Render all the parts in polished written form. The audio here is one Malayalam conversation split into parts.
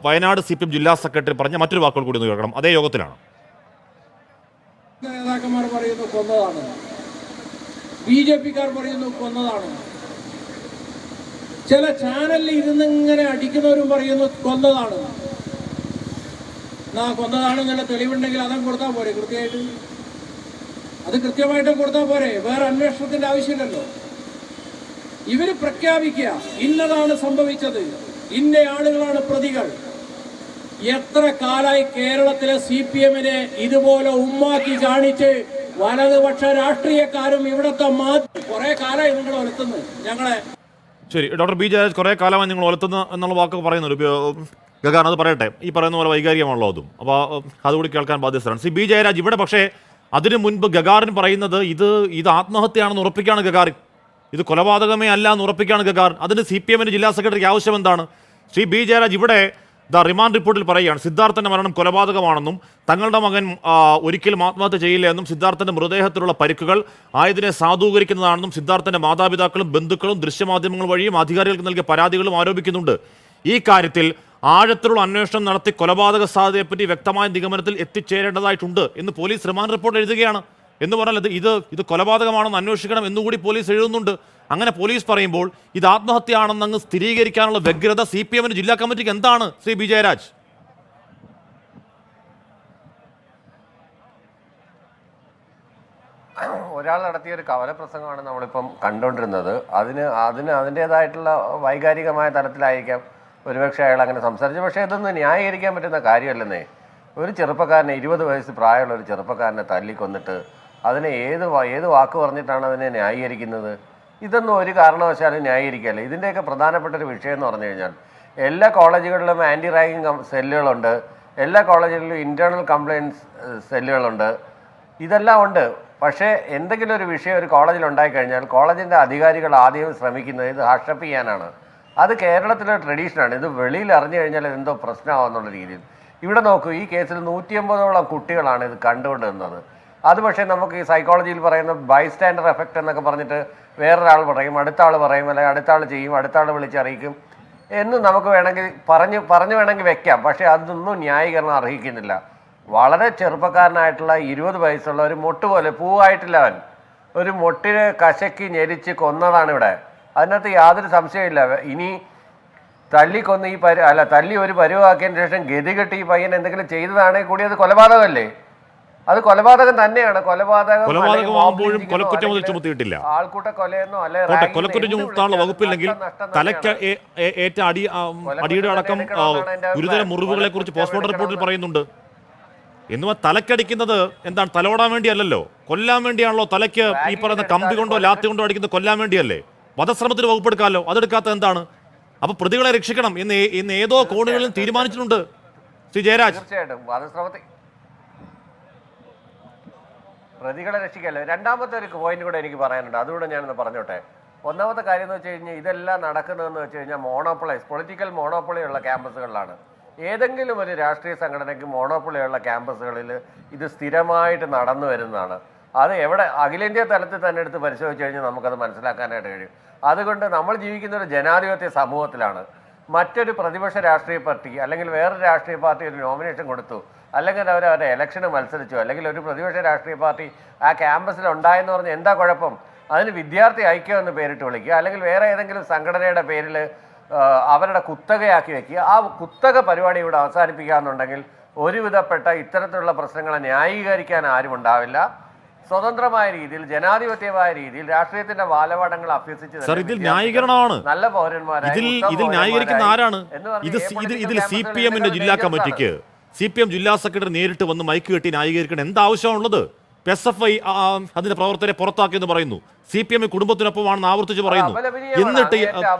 വയനാട് CPM ജില്ലാ സെക്രട്ടറി പറഞ്ഞ മറ്റൊരു വാക്കുകൾ കൂടി ഒന്ന് കേൾക്കണം. അതേ യോഗത്തിലാണ്. നേതാക്കന്മാർ പറയുന്നു കൊന്നതാണ്, BJP-ക്കാർ പറയുന്നു കൊന്നതാണ്, ചില ചാനലിൽ ഇരുന്നിങ്ങനെ അടിക്കുന്നവരും പറയുന്നു കൊന്നതാണ്. കൊന്നതാണെന്നുള്ള തെളിവുണ്ടെങ്കിൽ അതങ്ങ് കൊടുത്താൽ പോരെ? അത് കൃത്യമായിട്ടും കൊടുത്താൽ പോരെ? വേറെ അന്വേഷണത്തിന്റെ ആവശ്യമില്ലല്ലോ. ഇവര് പ്രഖ്യാപിക്കുക ഇന്നതാണ് സംഭവിച്ചത്, ഇന്ന ആളുകളാണ് പ്രതികൾ. എത്ര കാലായി കേരളത്തിലെ CPM-നെ ഇതുപോലെ ഉമ്മാക്കി കാണിച്ച് വലതുപക്ഷ രാഷ്ട്രീയക്കാരും ഇവിടത്തെ കുറെ കാലമായി നിങ്ങൾ ഒലത്തുന്നു ഞങ്ങളെ. ശരി, ഡോക്ടർ ബി ജയരാജ്, കുറേ കാലമായി നിങ്ങൾ ഒലത്തുന്ന എന്നുള്ള വാക്കൊക്കെ പറയുന്നുണ്ട്. ഗഗാൻ അത് പറയട്ടെ, ഈ പറയുന്ന പോലെ വൈകാരികമാണല്ലോ അതും, അപ്പോൾ അതുകൂടി കേൾക്കാൻ ബാധ്യസ്ഥരാണ് ബി ജയരാജ്. ഇവിടെ പക്ഷേ അതിനു മുൻപ് ഗഗാറിൻ പറയുന്നത് ഇത് ആത്മഹത്യയാണെന്ന് ഉറപ്പിക്കുകയാണ് ഗഗാറിൻ. ഇത് കൊലപാതകമേ അല്ല എന്ന് ഉറപ്പിക്കുകയാണ് ഗഗാറിൻ. അതിന് CPM-ന്റെ ജില്ലാ സെക്രട്ടറിക്ക് ആവശ്യം എന്താണ്? ശ്രീ ബി ജയരാജ് ഇവിടെ റിമാൻഡ് റിപ്പോർട്ടിൽ പറയുകയാണ് സിദ്ധാർത്ഥന്റെ മരണം കൊലപാതകമാണെന്നും തങ്ങളുടെ മകൻ ഒരിക്കലും ആത്മഹത്യ ചെയ്യില്ല എന്നും സിദ്ധാർത്ഥന്റെ മൃതദേഹത്തിലുള്ള പരിക്കുകൾ ആയതിനെ സാധൂകരിക്കുന്നതാണെന്നും സിദ്ധാർത്ഥന്റെ മാതാപിതാക്കളും ബന്ധുക്കളും ദൃശ്യമാധ്യമങ്ങൾ വഴിയും അധികാരികൾക്ക് നൽകിയ പരാതികളും ആരോപിക്കുന്നുണ്ട്. ഈ കാര്യത്തിൽ ആഴത്തിലുള്ള അന്വേഷണം നടത്തി കൊലപാതക സാധ്യതയെപ്പറ്റി വ്യക്തമായ നിഗമനത്തിൽ എത്തിച്ചേരേണ്ടതായിട്ടുണ്ട് എന്ന് പോലീസ് റിമാൻഡ് റിപ്പോർട്ട് എഴുതുകയാണ്. എന്ന് പറഞ്ഞാൽ ഇത് കൊലപാതകമാണെന്ന് അന്വേഷിക്കണം എന്നുകൂടി പോലീസ് എഴുതുന്നുണ്ട്. അങ്ങനെ പോലീസ് പറയുമ്പോൾ ഇത് ആത്മഹത്യയാണെന്ന് അങ്ങ് സ്ഥിരീകരിക്കാനുള്ള വ്യഗ്രത CPM-ന്റെ ജില്ലാ കമ്മിറ്റിക്ക് എന്താണ് ശ്രീ ബി ജയരാജ്? ഒരാൾ നടത്തിയ ഒരു കവല പ്രസംഗമാണ് നമ്മളിപ്പം കണ്ടുകൊണ്ടിരുന്നത്. അതിൻ്റേതായിട്ടുള്ള വൈകാരികമായ തലത്തിലായിരിക്കാം ഒരുപക്ഷെ അയാൾ അങ്ങനെ സംസാരിച്ചു. പക്ഷേ ഇതൊന്നും ന്യായീകരിക്കാൻ പറ്റുന്ന കാര്യമല്ലെന്നേ. ഒരു ചെറുപ്പക്കാരനെ 20 വയസ്സ് പ്രായമുള്ള ഒരു ചെറുപ്പക്കാരനെ തല്ലിക്കൊന്നിട്ട് അതിനെ ഏത് വാക്ക് പറഞ്ഞിട്ടാണ് അതിനെ ന്യായീകരിക്കുന്നത്? ഇതൊന്നും ഒരു കാരണവശാലും ന്യായീകരിക്കുകയല്ല. ഇതിൻ്റെയൊക്കെ പ്രധാനപ്പെട്ട ഒരു വിഷയം എന്ന് പറഞ്ഞു കഴിഞ്ഞാൽ എല്ലാ കോളേജുകളിലും ആൻറ്റി റാഗിങ് സെല്ലുകളുണ്ട്, എല്ലാ കോളേജുകളിലും ഇൻറ്റേർണൽ കംപ്ലയിൻസ് സെല്ലുകളുണ്ട്, ഇതെല്ലാം ഉണ്ട്. പക്ഷേ എന്തെങ്കിലും ഒരു വിഷയം ഒരു കോളേജിൽ ഉണ്ടായിക്കഴിഞ്ഞാൽ കോളേജിൻ്റെ അധികാരികൾ ആദ്യം ശ്രമിക്കുന്നത് ഇത് ഹഷപ്പ് ചെയ്യാനാണ്. അത് കേരളത്തിലെ ട്രഡീഷനാണ്. ഇത് വെളിയിൽ അറിഞ്ഞു കഴിഞ്ഞാൽ എന്തോ പ്രശ്നമാവുന്നുള്ള രീതിയിൽ. ഇവിടെ നോക്കൂ, ഈ കേസിൽ 150ഓളം കുട്ടികളാണ് ഇത് കണ്ടുകൊണ്ട് നിന്നത്. അത് പക്ഷേ നമുക്ക് ഈ സൈക്കോളജിയിൽ പറയുന്ന ബൈസ്റ്റാൻഡർ എഫക്റ്റ് എന്നൊക്കെ പറഞ്ഞിട്ട് വേറൊരാൾ പറയും, അടുത്ത ആൾ പറയും, അല്ലെങ്കിൽ അടുത്ത ആൾ ചെയ്യും, അടുത്ത ആൾ വിളിച്ചറിയിക്കും എന്ന് നമുക്ക് വേണമെങ്കിൽ പറഞ്ഞു വേണമെങ്കിൽ വെക്കാം. പക്ഷേ അതൊന്നും ന്യായീകരണം അർഹിക്കുന്നില്ല. വളരെ ചെറുപ്പക്കാരനായിട്ടുള്ള 20 വയസ്സുള്ള ഒരു മൊട്ട് പോലെ പൂവായിട്ടില്ല അവൻ, ഒരു മൊട്ടിനെ കശക്കി ഞെരിച്ച് കൊന്നതാണ് ഇവിടെ. അതിനകത്ത് യാതൊരു സംശയമില്ല. ഇനി തല്ലിക്കൊന്ന് തല്ലി ഒരു പരുവാക്കിയതിന് ശേഷം ഗതികെട്ടി ഈ പയ്യൻ എന്തെങ്കിലും ചെയ്തതാണെങ്കിൽ കൂടി അത് കൊലപാതകമല്ലേ? അത് കൊലപാതകം തന്നെയാണ്. കൊലപാതകമാകുമ്പോഴും കൊലക്കുറ്റം ചുമത്തിയിട്ടില്ല. ആൾക്കൂട്ട കൊലയെന്നോ അല്ലെ കൊലക്കുറ്റം ചുമത്താനുള്ള വകുപ്പില്ലെങ്കിൽ തലയ്ക്ക് ഏറ്റ അടിയുടെ അടക്കം ഗുരുതര മുറിവുകളെ കുറിച്ച് പോസ്റ്റ്മോർട്ടം റിപ്പോർട്ടിൽ പറയുന്നുണ്ട്. എന്നുവെച്ചാൽ തലക്കടിക്കുന്നത് എന്താണ്? തലോടാൻ വേണ്ടിയല്ലല്ലോ, കൊല്ലാൻ വേണ്ടിയാണല്ലോ. തലയ്ക്ക് ഈ പറയുന്ന കമ്പി കൊണ്ടോ ലാത്തി കൊണ്ടോ അടിക്കുന്നത് കൊല്ലാൻ വേണ്ടിയല്ലേ? വധശ്രമത്തിന് വകുപ്പെടുക്കാമല്ലോ, അതെടുക്കാത്ത എന്താണ്? അപ്പൊ പ്രതികളെ രക്ഷിക്കണം എന്ന് ഏതോ കോണുകളിൽ തീരുമാനിച്ചിട്ടുണ്ട് ശ്രീ ജയരാജ്. തീർച്ചയായിട്ടും വധശ്രമത്തിൽ പ്രതികളെ രക്ഷിക്കല്ലോ. രണ്ടാമത്തെ ഒരു പോയിന്റ് കൂടെ എനിക്ക് പറയാനുണ്ട്, അതുകൂടെ ഞാനൊന്ന് പറഞ്ഞോട്ടെ. ഒന്നാമത്തെ കാര്യം എന്ന് വെച്ച് കഴിഞ്ഞാൽ ഇതെല്ലാം നടക്കുന്നതെന്ന് വെച്ച് കഴിഞ്ഞാൽ പൊളിറ്റിക്കൽ മോണോപ്പൊളി ഉള്ള ക്യാമ്പസുകളിലാണ്. ഏതെങ്കിലും ഒരു രാഷ്ട്രീയ സംഘടനയ്ക്ക് മോണോപ്പൊളിയുള്ള ക്യാമ്പസുകളിൽ ഇത് സ്ഥിരമായിട്ട് നടന്നു വരുന്നതാണ്. അത് എവിടെ അഖിലേന്ത്യാ തലത്തിൽ തന്നെ എടുത്ത് പരിശോധിച്ച് കഴിഞ്ഞാൽ നമുക്കത് മനസ്സിലാക്കാനായിട്ട് കഴിയും. അതുകൊണ്ട് നമ്മൾ ജീവിക്കുന്ന ഒരു ജനാധിപത്യ സമൂഹത്തിലാണ്. മറ്റൊരു പ്രതിപക്ഷ രാഷ്ട്രീയ പാർട്ടി അല്ലെങ്കിൽ വേറൊരു രാഷ്ട്രീയ പാർട്ടി ഒരു നോമിനേഷൻ കൊടുത്തു, അല്ലെങ്കിൽ അവരുടെ ഇലക്ഷന് മത്സരിച്ചു, അല്ലെങ്കിൽ ഒരു പ്രതിപക്ഷ രാഷ്ട്രീയ പാർട്ടി ആ ക്യാമ്പസിൽ ഉണ്ടായെന്ന് പറഞ്ഞ് എന്താ കുഴപ്പം? അതിന് വിദ്യാർത്ഥി ഐക്യം എന്ന് പേരിട്ട് വിളിക്കുക, അല്ലെങ്കിൽ വേറെ ഏതെങ്കിലും സംഘടനയുടെ പേരിൽ അവരുടെ കുത്തകയാക്കി വെക്കുക. ആ കുത്തക പരിപാടി ഇവിടെ അവസാനിപ്പിക്കുക എന്നുണ്ടെങ്കിൽ ഒരുവിധപ്പെട്ട ഇത്തരത്തിലുള്ള പ്രശ്നങ്ങളെ ന്യായീകരിക്കാൻ ആരും ഉണ്ടാവില്ല. സ്വതന്ത്രമായ രീതിയിൽ ജനാധിപത്യമായ രീതിയിൽ രാഷ്ട്രീയത്തിന്റെ ബാലപാഠങ്ങൾ അഭ്യസിച്ച് നല്ല പൗരന്മാരായി ന്യായീകരിക്കുന്ന ആരാണ്? ഇതിൽ CPM-ന്റെ ജില്ലാ കമ്മിറ്റിക്ക് CPM ജില്ലാ സെക്രട്ടറി നേരിട്ട് വന്ന് മൈക്ക് കെട്ടി ന്യായീകരിക്കണം എന്താവശ്യമാണുള്ളത്? SFI അതിന്റെ പ്രവർത്തകരെ പുറത്താക്കിയെന്ന് പറയുന്നു. CPM കുടുംബത്തിനൊപ്പമാണെന്ന് ആവർത്തിച്ച് പറയുന്നു.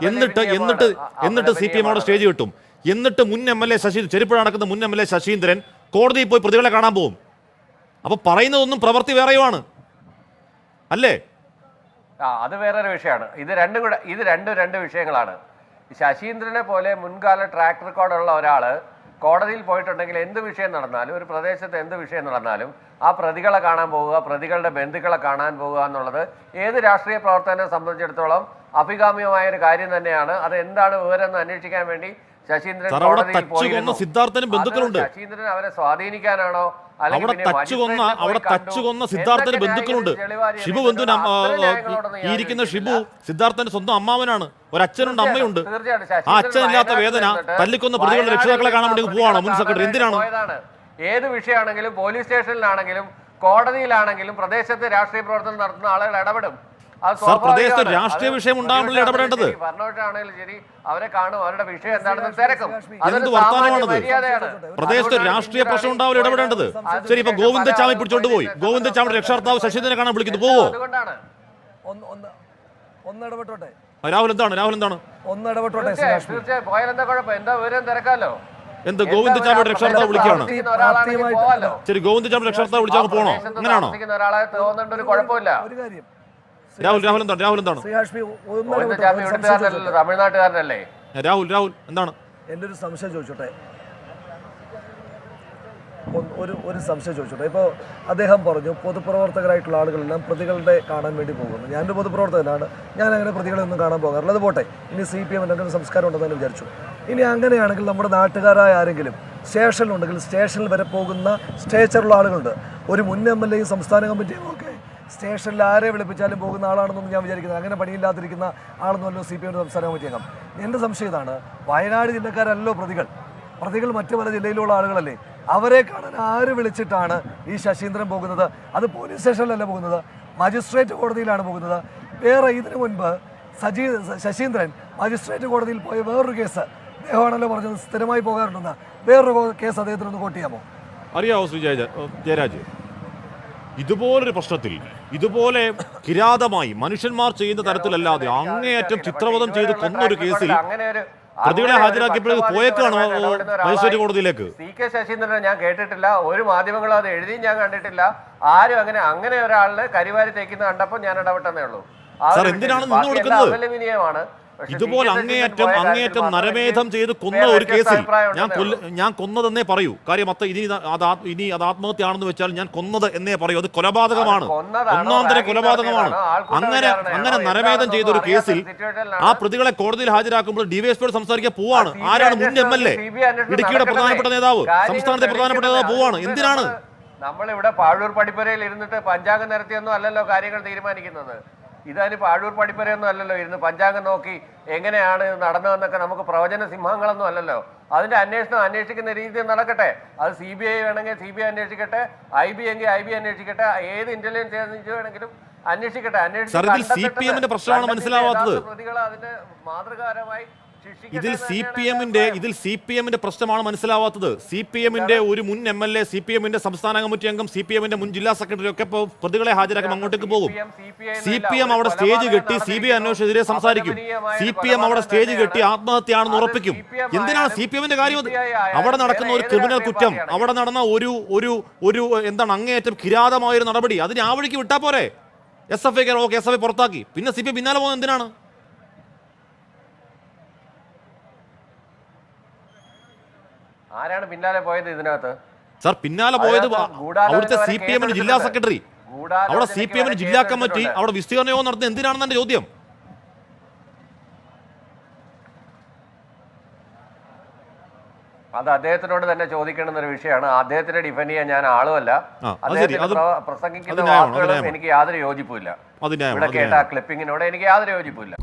എന്നിട്ട് CPM അവിടെ സ്റ്റേജ് കിട്ടും. എന്നിട്ട് മുൻ MLA ചെരുപ്പുഴ നടക്കുന്ന മുൻ MLA ശശീന്ദ്രൻ കോടതിയിൽ പോയി പ്രതികളെ കാണാൻ പോകും. അപ്പൊ പറയുന്നതൊന്നും പ്രവൃത്തി വേറെയുമാണ് അല്ലേ? അത് വേറൊരു വിഷയമാണ്. ഇത് രണ്ട് വിഷയങ്ങളാണ്. ശശീന്ദ്രനെ പോലെ മുൻകാല ട്രാക്ക് റെക്കോർഡുള്ള ഒരാൾ കോടതിയിൽ പോയിട്ടുണ്ടെങ്കിൽ എന്ത് വിഷയം നടന്നാലും, ഒരു പ്രദേശത്ത് എന്ത് വിഷയം നടന്നാലും ആ പ്രതികളെ കാണാൻ പോവുക, പ്രതികളുടെ ബന്ധുക്കളെ കാണാൻ പോവുക എന്നുള്ളത് ഏത് രാഷ്ട്രീയ പ്രവർത്തകനെ സംബന്ധിച്ചിടത്തോളം അഭികാമ്യമായ ഒരു കാര്യം തന്നെയാണ്. അത് എന്താണ് വിവരം എന്ന് അന്വേഷിക്കാൻ വേണ്ടി ശശീന്ദ്രൻ സാർ, അവിടെ കോടതിയിൽ തച്ചു കൊന്ന പോയിരുന്നു. സിദ്ധാർത്ഥനും ബന്ധുക്കളുണ്ട്. അത് ശശീന്ദ്രൻ അവരെ സ്വാധീനിക്കാനാണോ അല്ലെങ്കിൽ അവിടെ പിന്നെ തച്ചു കൊന്ന മജിസ്ട്രേറ്റിനെ പോയി അവിടെ കണ്ടു? തച്ചു കൊന്ന സിദ്ധാർത്ഥന് എന്തൊക്കെ ബന്ധുക്കളുണ്ട്. ന്യായീകരിച്ച് ഷിബു തെളിവാരി ബന്ധുവിന് അത്തരം ന്യായങ്ങളോടൊന്നും ഈ ഇരിക്കുന്ന ഞാൻ ഷിബു യോജിക്കുന്നില്ല. സിദ്ധാർത്ഥന്റെ സ്വന്തം അമ്മാവനാണ്. ഒരച്ഛനുണ്ട്, അമ്മയുണ്ട്. തീർച്ചയായിട്ടും ആ അച്ഛനില്ലാത്ത വേദന തല്ലിക്കൊന്ന പ്രതികളുടെ രക്ഷിതാക്കളെ കാണാൻ വേണ്ടി പോവാണോ മുൻ സെക്രട്ടറി? എന്തിനാണ്? പോയതാണ്. ഏത് വിഷയമാണെങ്കിലും പോലീസ് സ്റ്റേഷനിലാണെങ്കിലും കോടതിയിലാണെങ്കിലും പ്രദേശത്ത് രാഷ്ട്രീയ പ്രവർത്തനം നടത്തുന്ന ആളുകൾ ഇടപെടും. അത് സാർ, പ്രദേശത്ത് സ്വാഭാവികമാണ്. രാഷ്ട്രീയ അത് വിഷയം ഉണ്ടാകുമ്പോൾ ഇടപെടേണ്ടത്. ഭരണപക്ഷമാണെങ്കിലും ശരി, അവരെ കാണും, അവരുടെ വിഷയം എന്താണെന്ന് തിരക്കും. എന്ത് വർത്തമാനമാണത്? പ്രദേശത്ത് രാഷ്ട്രീയ പ്രശ്നം ഉണ്ടാവില്ല ഇടപെടേണ്ടത്. ശരി, ഇപ്പൊ ഗോവിന്ദച്ചാമി പിടിച്ചോണ്ട് പോയി. ഗോവിന്ദച്ചാമിയുടെ രക്ഷാകർത്താവ് ശശീന്ദ്രനെ കാണാൻ വിളിക്കുന്നു, പോവോ? അതുകൊണ്ടാണ് ഒന്ന് ഇടപെട്ടോട്ടെ, രാഹുൽ എന്താണ് ഒന്ന് ഇടപെട്ടോട്ടെ. തീർച്ചയായും പോയാൽ എന്താ കുഴപ്പം? എന്താ വിവരം തിരക്കാലോ. എന്ത് ഗോവിന്ദച്ചാമിയുടെ രക്ഷാകർത്താവ് വിളിക്കുകയാണ്? ഒരാളാണെങ്കിൽ പോവാലോ. ശരി, ഗോവിന്ദച്ചാമിയുടെ രക്ഷാകർത്താവ് വിളിച്ചാൽ പോണോ? അങ്ങനെയാണോ? ഒരാളെ തോന്നേണ്ട ഒരു കുഴപ്പമില്ല. ഒരു കാര്യം രാഹുൽ എന്താണ് ശ്രീ ഹാഷ്മി, ഒന്ന് ഗോവിന്ദചാമി ഇടപെട്ടോ, ഒരു സംശയം ഇവിടുത്തുകാരനല്ലല്ലോ, ചോദിച്ചോട്ടെ. തമിഴ്നാട്ടുകാരനല്ലേ? രാഹുൽ എന്താണ്? എൻ്റെ ഒരു സംശയം ചോദിച്ചോട്ടെ, ഒരു സംശയം ചോദിച്ചോട്ടെ. ഇപ്പോൾ അദ്ദേഹം പറഞ്ഞു പൊതുപ്രവർത്തകരായിട്ടുള്ള ആളുകളെല്ലാം പ്രതികളുടെ കാണാൻ വേണ്ടി പോകുന്നു. ഞാനൊരു പൊതുപ്രവർത്തകനാണ്, ഞാൻ അങ്ങനെ പ്രതികളെ ഒന്നും കാണാൻ പോകാറില്ല. അത് പോട്ടെ, ഇനി CPM അങ്ങനെ സംസ്കാരം ഉണ്ടെന്ന് വിചാരിച്ചു. ഇനി അങ്ങനെയാണെങ്കിൽ നമ്മുടെ നാട്ടുകാരായ ആരെങ്കിലും സ്റ്റേഷനിലുണ്ടെങ്കിൽ സ്റ്റേഷനിൽ വരെ പോകുന്ന സ്റ്റേച്ചറുള്ള ആളുകളുണ്ട്. ഒരു മുൻ MLA യും സംസ്ഥാന കമ്മിറ്റിയും ഒക്കെ സ്റ്റേഷനിൽ ആരെ വിളിപ്പിച്ചാലും പോകുന്ന ആളാണെന്നൊന്നും ഞാൻ വിചാരിക്കുന്നത്. അങ്ങനെ പണിയില്ലാതിരിക്കുന്ന ആളെന്നല്ലോ CPM സംസ്ഥാന കമ്മിറ്റിയാകാം. എൻ്റെ സംശയം ഇതാണ്, വയനാട് ജില്ലക്കാരല്ലോ പ്രതികൾ മറ്റു പല ജില്ലയിലുള്ള ആളുകളല്ലേ? അവരെ കാണാൻ ആര് വിളിച്ചിട്ടാണ് ഈ ശശീന്ദ്രൻ പോകുന്നത്? അത് പോലീസ് സ്റ്റേഷനിലല്ല പോകുന്നത്, മജിസ്ട്രേറ്റ് കോടതിയിലാണ് പോകുന്നത്. വേറെ ഇതിനു മുൻപ് ശശീന്ദ്രൻ മജിസ്ട്രേറ്റ് കോടതിയിൽ പോയ വേറൊരു കേസ് അദ്ദേഹമാണല്ലോ പറഞ്ഞത് സ്ഥിരമായി പോകാറുണ്ടെന്ന്. വേറൊരു കേസ് അദ്ദേഹത്തിനൊന്ന് കോട്ട് ചെയ്യാമോ? അറിയാവോ ശ്രീ ജയരാജ്, ഇതുപോലൊരു പ്രശ്നത്തിൽ ഇതുപോലെ കിരാതമായി മനുഷ്യന്മാർ ചെയ്യുന്ന തരത്തിലല്ലാതെ അങ്ങേയറ്റം ചിത്രവധം ചെയ്ത് കൊന്നൊരു കേസിൽ പ്രതികളെ ഹാജരാക്കിയപ്പോൾ പോയേക്കാണോ മജിസ്ട്രേറ്റ് കോടതിയിലേക്ക്? CK ശശീന്ദ്രനെ ഞാൻ കേട്ടിട്ടില്ല, ഒരു മാധ്യമങ്ങളും അത് എഴുതി ഞാൻ കണ്ടിട്ടില്ല. ആരും അങ്ങനെ ഒരാളിനെ കരിവാരി തേക്കുന്ന കണ്ടപ്പോൾ ഞാൻ ഇടപെട്ടെന്നേ ഉള്ളൂ. സാർ, എന്തിനാണ് നിന്ന് കൊടുക്കുന്നത്? അപലപനീയമാണ്. ഇതുപോലെ അങ്ങേയറ്റം നരമേധം ചെയ്ത് കൊന്ന ഒരു കേസിൽ ഞാൻ കൊന്നതെന്നേ പറയൂ. കാര്യം ഇനി അത് ആത്മഹത്യയാണെന്ന് വെച്ചാൽ ഞാൻ കൊന്നത് എന്നേ പറയൂ. അത് കൊലപാതകമാണ്, ഒന്നാന്തര കൊലപാതകമാണ്. അങ്ങനെ നരമേധം ചെയ്ത ഒരു കേസിൽ ആ പ്രതികളെ കോടതിയിൽ ഹാജരാക്കുമ്പോൾ ഡിവൈഎസ്പിയോട് സംസാരിക്കാൻ പോവാണ്. ആരാണ്? മുൻ MLA, ഇടുക്കിയുടെ പ്രധാനപ്പെട്ട നേതാവ്, സംസ്ഥാനത്തെ പ്രധാനപ്പെട്ട നേതാവ് പോവാണ്. എന്തിനാണ്? നമ്മളിവിടെ പാഴൂർ പടിപ്പുരയിൽ ഇരുന്നിട്ട് പഞ്ചാംഗം നിരത്തിയൊന്നും അല്ലല്ലോ കാര്യങ്ങൾ തീരുമാനിക്കുന്നത്. ഇതായാലും പാഴൂർ പടിപ്പുരയൊന്നും അല്ലല്ലോ ഇരുന്ന് പഞ്ചാംഗം നോക്കി എങ്ങനെയാണ് നടന്നതെന്നൊക്കെ നമുക്ക് പ്രവചന സിംഹങ്ങളൊന്നും അല്ലല്ലോ. അതിന്റെ അന്വേഷണം അന്വേഷിക്കുന്ന രീതിയിൽ നടക്കട്ടെ. അത് CBI വേണമെങ്കിൽ CBI അന്വേഷിക്കട്ടെ, IB എങ്കിൽ IB അന്വേഷിക്കട്ടെ, ഏത് ഇന്റലിജൻസ് ഏജൻസി വേണമെങ്കിലും അന്വേഷിക്കട്ടെ. CPM-ന്റെ പ്രശ്നമാണ് മനസ്സിലാവാത്തത്. പ്രതികളെ അതിന്റെ മാതൃകാപരമായി ഇതിൽ CPM-ന്റെ പ്രശ്നമാണ് മനസ്സിലാവാത്തത്. CPM-ന്റെ ഒരു മുൻ MLA, CPM-ന്റെ സംസ്ഥാന കമ്മിറ്റി അംഗം, CPM-ന്റെ മുൻ ജില്ലാ സെക്രട്ടറി ഒക്കെ ഇപ്പോൾ പ്രതികളെ ഹാജരാക്കും അങ്ങോട്ടേക്ക് പോകും. CPM അവിടെ സ്റ്റേജ് കെട്ടി CBI അന്വേഷണത്തിനെതിരെ സംസാരിക്കും. CPM അവിടെ സ്റ്റേജ് കെട്ടി ആത്മഹത്യയാണെന്ന് ഉറപ്പിക്കും. എന്തിനാണ് CPM-ന്റെ കാര്യം? അത് അവിടെ നടക്കുന്ന ഒരു ക്രിമിനൽ കുറ്റം, അവിടെ നടന്ന ഒരു എന്താണ് അങ്ങേയറ്റം കിരാതമായൊരു നടപടി, അതിന് ആ വഴിക്ക് വിട്ടാ പോരെ? SFI പുറത്താക്കി, പിന്നെ CPM പിന്നാലെ പോകുന്നത് എന്തിനാണ്? ആരാണ് പിന്നാലെ പോയത് ഇതിനകത്ത്? സാർ, പിന്നാലെ പോയത് അവിടുത്തെ CPM-ന് ജില്ലാ സെക്രട്ടറി, അവിടെ CPM-ന് ജില്ലാ കമ്മിറ്റി, അവിടെ വിസ്തീർണ യോഗം നടത്തുന്നത് എന്തിനാണെന്ന് എന്റെ ചോദ്യം. അത് അദ്ദേഹത്തിനോട് തന്നെ ചോദിക്കേണ്ടുന്ന ഒരു വിഷയമാണ്. അദ്ദേഹത്തിനെ ഡിഫെൻഡ് ചെയ്യാൻ ഞാൻ ആളുമല്ല. പ്രസംഗിക്കുന്ന വാക്കുകളും എനിക്ക് യാതൊരു യോജിപ്പില്ല. ഇവിടെ കേട്ട ക്ലിപ്പിങ്ങിനോട് എനിക്ക് യാതൊരു യോജിപ്പില്ല.